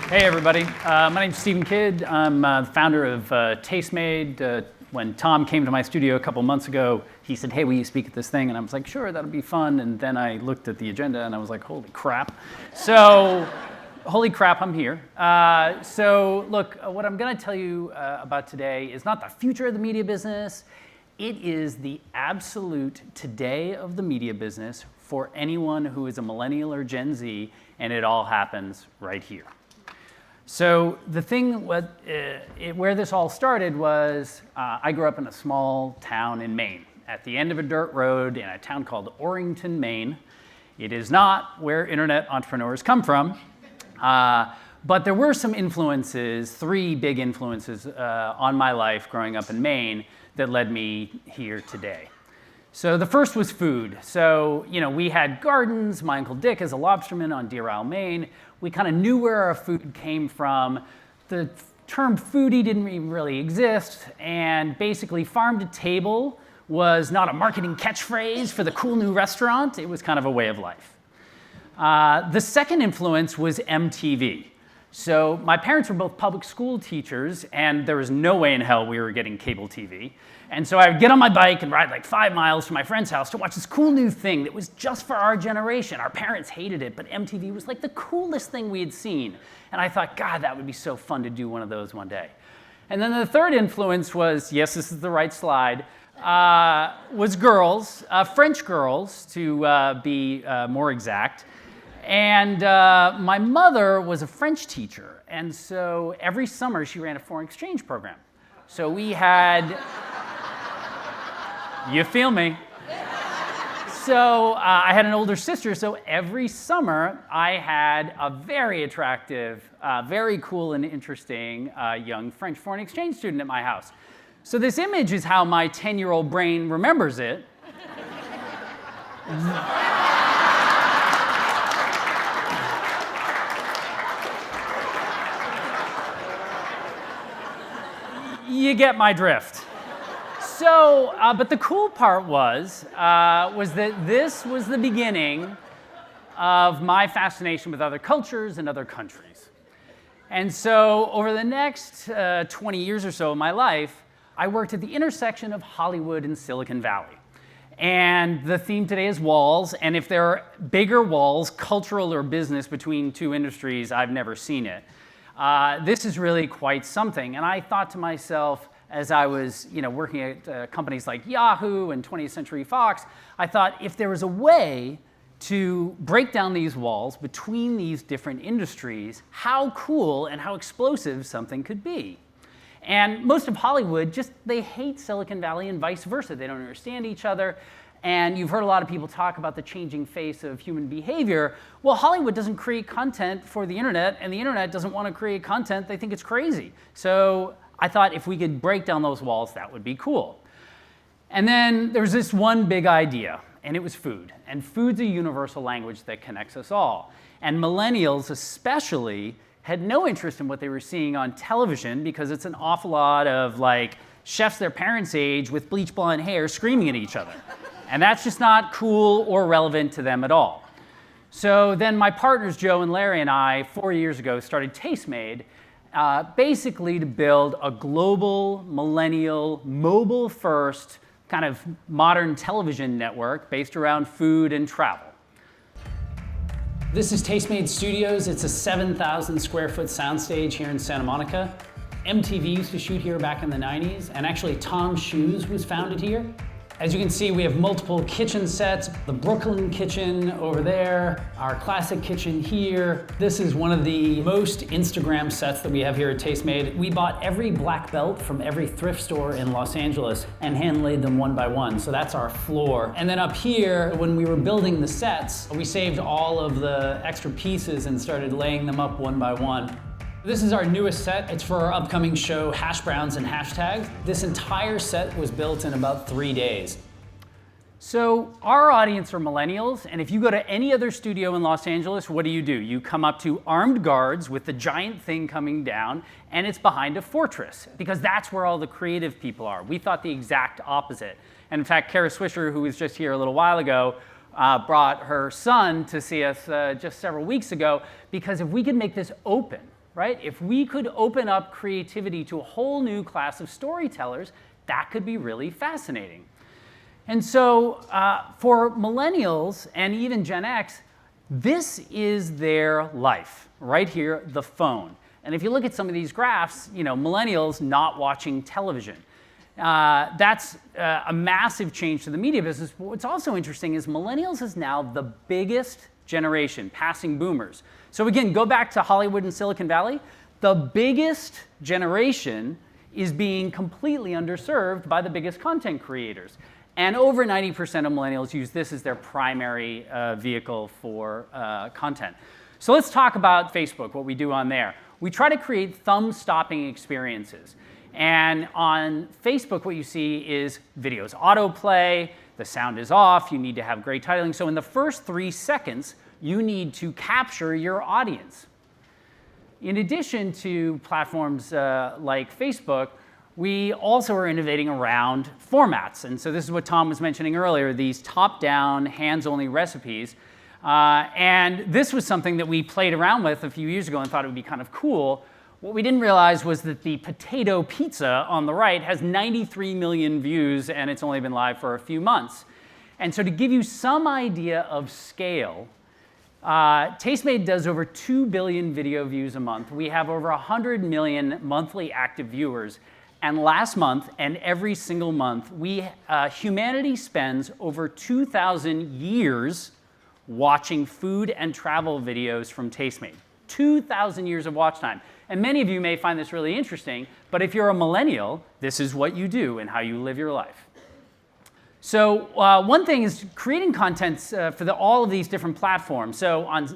Hey everybody, my name's Kydd. I'm the founder of Tastemade. When Tom came to my studio a couple months ago, he said, hey, will you speak at this thing? And I was like, sure, that'll be fun. And then I looked at the agenda and I was like, holy crap. So, holy crap, I'm here. So look, what I'm gonna tell you about today is not the future of the media business. It is the absolute today of the media business for anyone who is a millennial or Gen Z, and it all happens right here. So the thing where this all started was I grew up in a small town in Maine, at the end of a dirt road in a town called Orrington, Maine. It is not where internet entrepreneurs come from, but there were some influences, three big influences on my life growing up in Maine that led me here today. So the first was food. So, we had gardens. My Uncle Dick is a lobsterman on Deer Isle, Maine. We kind of knew where our food came from. The term foodie didn't even really exist. And basically, farm to table was not a marketing catchphrase for the cool new restaurant. It was kind of a way of life. The second influence was MTV. So my parents were both public school teachers, and there was no way in hell we were getting cable TV. And so I would get on my bike and ride like 5 miles to my friend's house to watch this cool new thing that was just for our generation. Our parents hated it, but MTV was like the coolest thing we had seen. And I thought, God, that would be so fun to do one of those one day. And then the third influence was, yes, this is the right slide, was girls, French girls to be more exact. And my mother was a French teacher, and so every summer she ran a foreign exchange program. So we had, you feel me? So I had an older sister, so every summer I had a very attractive, very cool and interesting young French foreign exchange student at my house. So this image is how my 10-year-old brain remembers it. You get my drift. So, but the cool part was that this was the beginning of my fascination with other cultures and other countries. And so over the next 20 years or so of my life, I worked at the intersection of Hollywood and Silicon Valley. And the theme today is walls, and if there are bigger walls, cultural or business, between two industries, I've never seen it. This is really quite something. And I thought to myself, as I was working at companies like Yahoo and 20th Century Fox, I thought if there was a way to break down these walls between these different industries, how cool and how explosive something could be. And most of Hollywood, they hate Silicon Valley and vice versa. They don't understand each other. And you've heard a lot of people talk about the changing face of human behavior. Well, Hollywood doesn't create content for the internet, and the internet doesn't want to create content. They think it's crazy. So I thought if we could break down those walls, that would be cool. And then there was this one big idea, and it was food. And food's a universal language that connects us all. And millennials especially had no interest in what they were seeing on television because it's an awful lot of chefs their parents' age with bleach blonde hair screaming at each other. And that's just not cool or relevant to them at all. So then my partners, Joe and Larry, and I, 4 years ago, started Tastemade, basically to build a global, millennial, mobile-first kind of modern television network based around food and travel. This is Tastemade Studios. It's a 7,000 square foot soundstage here in Santa Monica. MTV used to shoot here back in the 90s, and actually Tom's Shoes was founded here. As you can see, we have multiple kitchen sets. The Brooklyn kitchen over there, our classic kitchen here. This is one of the most Instagram sets that we have here at Tastemade. We bought every black belt from every thrift store in Los Angeles and hand laid them one by one. So that's our floor. And then up here, when we were building the sets, we saved all of the extra pieces and started laying them up one by one. This is our newest set. It's for our upcoming show, Hash Browns and Hashtags. This entire set was built in about 3 days. So our audience are millennials, and if you go to any other studio in Los Angeles, what do? You come up to armed guards with the giant thing coming down, and it's behind a fortress, because that's where all the creative people are. We thought the exact opposite. And in fact, Kara Swisher, who was just here a little while ago, brought her son to see us just several weeks ago, because if we could make this open, right? If we could open up creativity to a whole new class of storytellers, that could be really fascinating. And so for millennials and even Gen X, this is their life, right here, the phone. And if you look at some of these graphs, millennials not watching television. That's a massive change to the media business. But what's also interesting is millennials is now the biggest generation, passing boomers. So again, go back to Hollywood and Silicon Valley. The biggest generation is being completely underserved by the biggest content creators. And over 90% of millennials use this as their primary vehicle for content. So let's talk about Facebook, what we do on there. We try to create thumb-stopping experiences. And on Facebook, what you see is videos autoplay, the sound is off, you need to have great titling. So in the first 3 seconds, you need to capture your audience. In addition to platforms like Facebook, we also are innovating around formats. And so this is what Tom was mentioning earlier, these top-down, hands-only recipes. And this was something that we played around with a few years ago and thought it would be kind of cool. What we didn't realize was that the potato pizza on the right has 93 million views, and it's only been live for a few months. And so to give you some idea of scale, Tastemade does over 2 billion video views a month. We have over 100 million monthly active viewers. And last month, and every single month, humanity spends over 2,000 years watching food and travel videos from Tastemade. 2,000 years of watch time. And many of you may find this really interesting, but if you're a millennial, this is what you do and how you live your life. So one thing is creating content for all of these different platforms. So on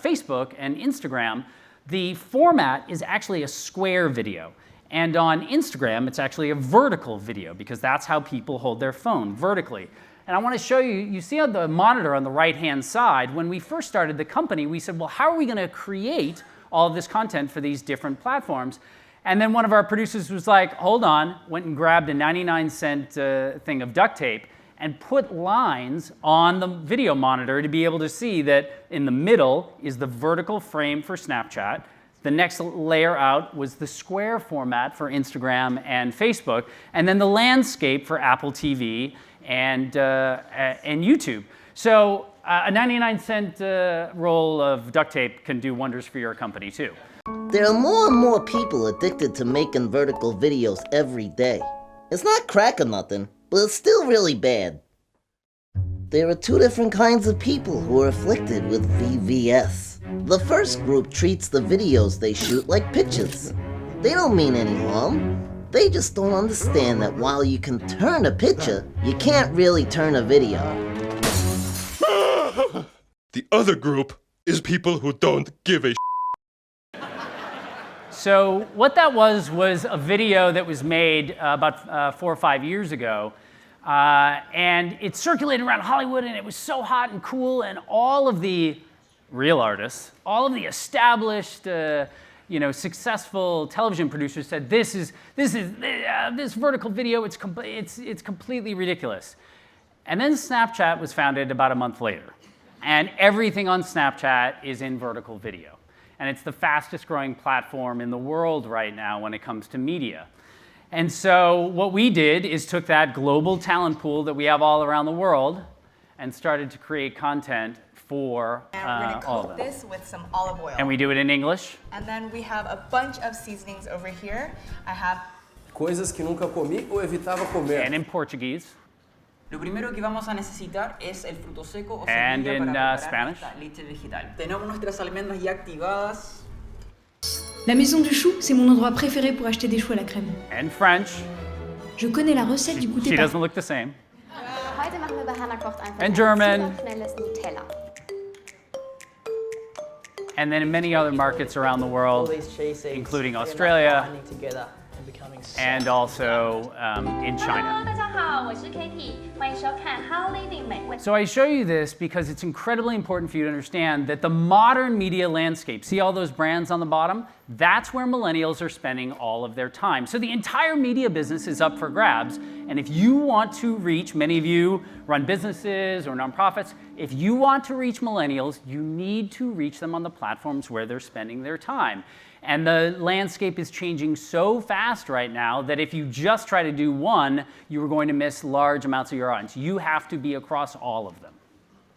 Facebook and Instagram, the format is actually a square video. And on Instagram, it's actually a vertical video because that's how people hold their phone, vertically. And I want to show you, you see on the monitor on the right-hand side, when we first started the company, we said, well, how are we going to create all of this content for these different platforms? And then one of our producers was like, hold on, went and grabbed a 99-cent thing of duct tape and put lines on the video monitor to be able to see that in the middle is the vertical frame for Snapchat. The next layer out was the square format for Instagram and Facebook, and then the landscape for Apple TV and YouTube. So a 99-cent roll of duct tape can do wonders for your company too. There are more and more people addicted to making vertical videos every day. It's not crack or nothing, but it's still really bad. There are 2 different kinds of people who are afflicted with VVS. The first group treats the videos they shoot like pictures. They don't mean any harm. They just don't understand that while you can turn a picture, you can't really turn a video. The other group is people who don't give a So what that was a video that was made about 4 or 5 years ago. And it circulated around Hollywood, and it was so hot and cool, and all of the real artists, all of the established, successful television producers said, this vertical video, it's completely ridiculous. And then Snapchat was founded about a month later. And everything on Snapchat is in vertical video. And it's the fastest growing platform in the world right now when it comes to media. And so what we did is took that global talent pool that we have all around the world and started to create content for and we're going to all of coat them. this with some olive oil. And we do it in English. And then we have a bunch of seasonings over here. I have Coisas que nunca comi ou evitava comer. And in Portuguese. Lo primero que vamos a necesitar es el fruto seco o And semilla in, para preparar Spanish. esta leche vegetal. Tenemos nuestras almendras ya activadas. La maison du chou, c'est mon endroit préféré pour acheter des choux à la crème. And French. Je connais la recette du goûter She parfait. doesn't look the same. Heute machen wir bei Hannah kocht einfach And ein German. super schnelles Nutella. And then in many other markets around the world, including Australia and also in China. 大家好，我是 Katie。欢迎收看好 Living 美味。 So I show you this because it's incredibly important for you to understand that the modern media landscape, see all those brands on the bottom? That's where millennials are spending all of their time. So the entire media business is up for grabs. And if you want to reach, many of you run businesses or nonprofits, if you want to reach millennials, you need to reach them on the platforms where they're spending their time. And the landscape is changing so fast right now that if you just try to do one, you are going to miss large amounts of your audience. You have to be across all of them.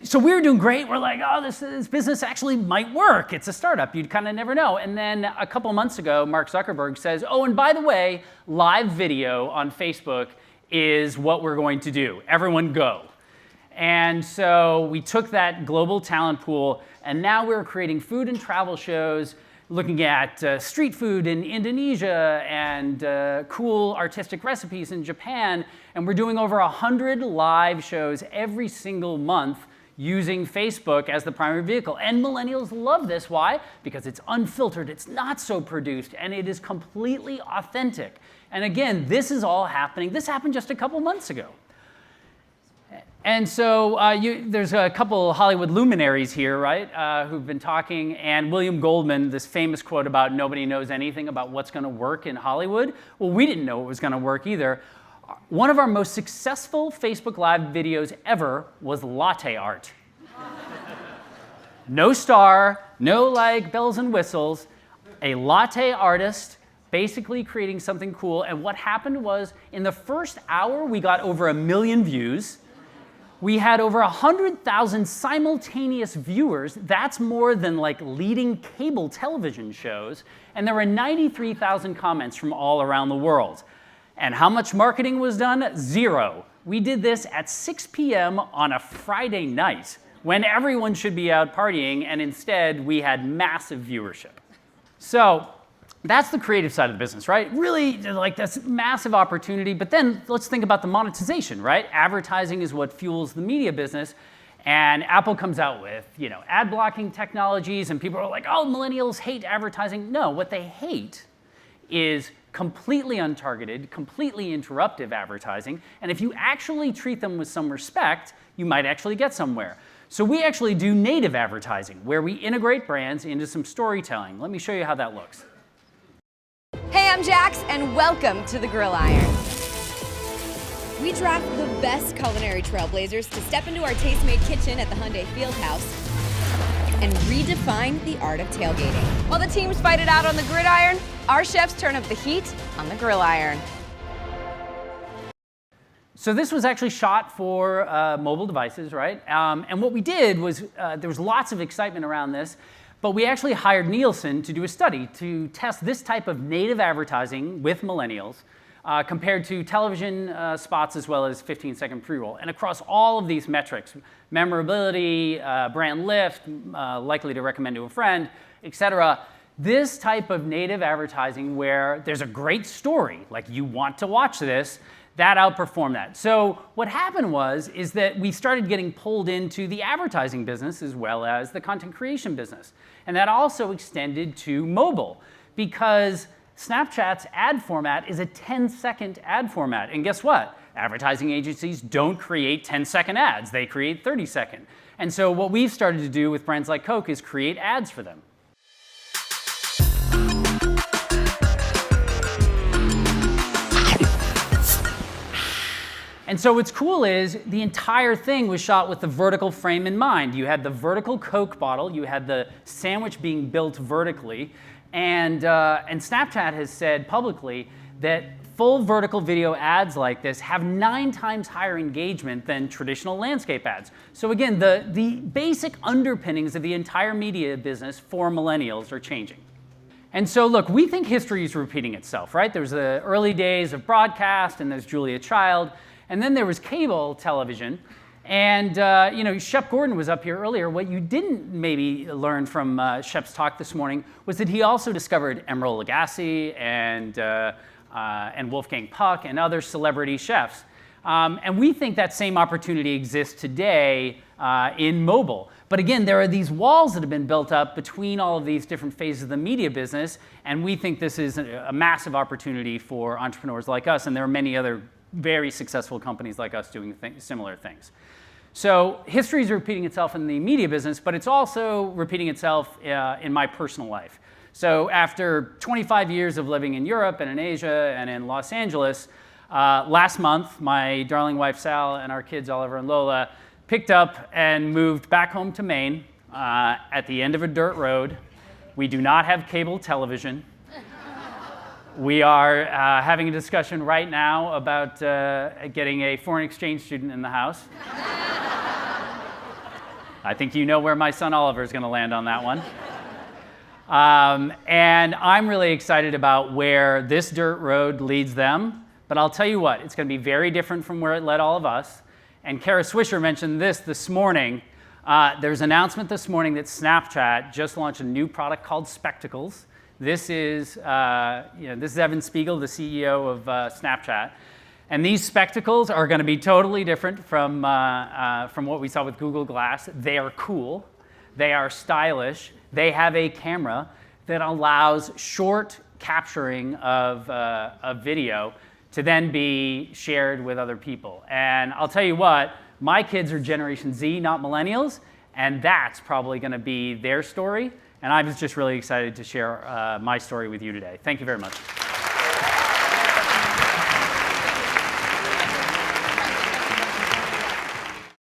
So we were doing great. We're like, oh, this business actually might work. It's a startup. You'd kind of never know. And then a couple months ago, Mark Zuckerberg says, oh, and by the way, live video on Facebook is what we're going to do. Everyone go. And so we took that global talent pool, and now we're creating food and travel shows, looking at street food in Indonesia and cool artistic recipes in Japan. And we're doing over 100 live shows every single month using Facebook as the primary vehicle. And millennials love this. Why? Because it's unfiltered, it's not so produced, and it is completely authentic. And again, this is all happening. This happened just a couple months ago. And so there's a couple Hollywood luminaries here, right, who've been talking. And William Goldman, this famous quote about nobody knows anything about what's going to work in Hollywood. Well, we didn't know it was going to work either. One of our most successful Facebook Live videos ever was latte art. No star, no like bells and whistles, a latte artist basically creating something cool. And what happened was in the first hour, we got over 1 million views. We had over 100,000 simultaneous viewers. That's more than like leading cable television shows. And there were 93,000 comments from all around the world. And how much marketing was done? 0. We did this at 6 p.m. on a Friday night when everyone should be out partying, and instead we had massive viewership. So that's the creative side of the business, right? Really, like that's massive opportunity. But then let's think about the monetization, right? Advertising is what fuels the media business. And Apple comes out with, ad blocking technologies, and people are like, oh, millennials hate advertising. No, what they hate is completely untargeted, completely interruptive advertising. And if you actually treat them with some respect, you might actually get somewhere. So we actually do native advertising, where we integrate brands into some storytelling. Let me show you how that looks. Hey, I'm Jax, and welcome to the Grill Iron. We draft the best culinary trailblazers to step into our Tastemade kitchen at the Hyundai Fieldhouse and redefine the art of tailgating. While the teams fight it out on the gridiron, our chefs turn up the heat on the Grill Iron. So this was actually shot for mobile devices, right? And what we did was, there was lots of excitement around this, but we actually hired Nielsen to do a study to test this type of native advertising with millennials compared to television spots as well as 15-second pre-roll. And across all of these metrics, memorability, brand lift, likely to recommend to a friend, et cetera, this type of native advertising where there's a great story, like you want to watch this, that outperformed that. So what happened is that we started getting pulled into the advertising business as well as the content creation business. And that also extended to mobile because Snapchat's ad format is a 10-second ad format. And guess what? Advertising agencies don't create 10-second ads. They create 30-second. And so what we've started to do with brands like Coke is create ads for them. And so what's cool is the entire thing was shot with the vertical frame in mind. You had the vertical Coke bottle, you had the sandwich being built vertically, and Snapchat has said publicly that full vertical video ads like this have 9 times higher engagement than traditional landscape ads. So again, the basic underpinnings of the entire media business for millennials are changing. And so look, we think history is repeating itself, right? There's the early days of broadcast, and there's Julia Child. And then there was cable television. And Shep Gordon was up here earlier. What you didn't maybe learn from Shep's talk this morning was that he also discovered Emeril Lagasse and Wolfgang Puck and other celebrity chefs. And we think that same opportunity exists today in mobile. But again, there are these walls that have been built up between all of these different phases of the media business. And we think this is a massive opportunity for entrepreneurs like us. And there are many other very successful companies like us doing similar things. So history is repeating itself in the media business, but it's also repeating itself in my personal life. So after 25 years of living in Europe and in Asia and in Los Angeles, last month, my darling wife Sal and our kids Oliver and Lola picked up and moved back home to Maine at the end of a dirt road. We do not have cable television. We are having a discussion right now about getting a foreign exchange student in the house. I think you know where my son Oliver is going to land on that one. And I'm really excited about where this dirt road leads them. But I'll tell you what, it's going to be very different from where it led all of us. And Kara Swisher mentioned this morning. There's an announcement this morning that Snapchat just launched a new product called Spectacles. This is Evan Spiegel, the CEO of Snapchat. And these spectacles are going to be totally different from what we saw with Google Glass. They are cool. They are stylish. They have a camera that allows short capturing of video to then be shared with other people. And I'll tell you what, my kids are Generation Z, not Millennials, and that's probably going to be their story. And I was just really excited to share my story with you today. Thank you very much.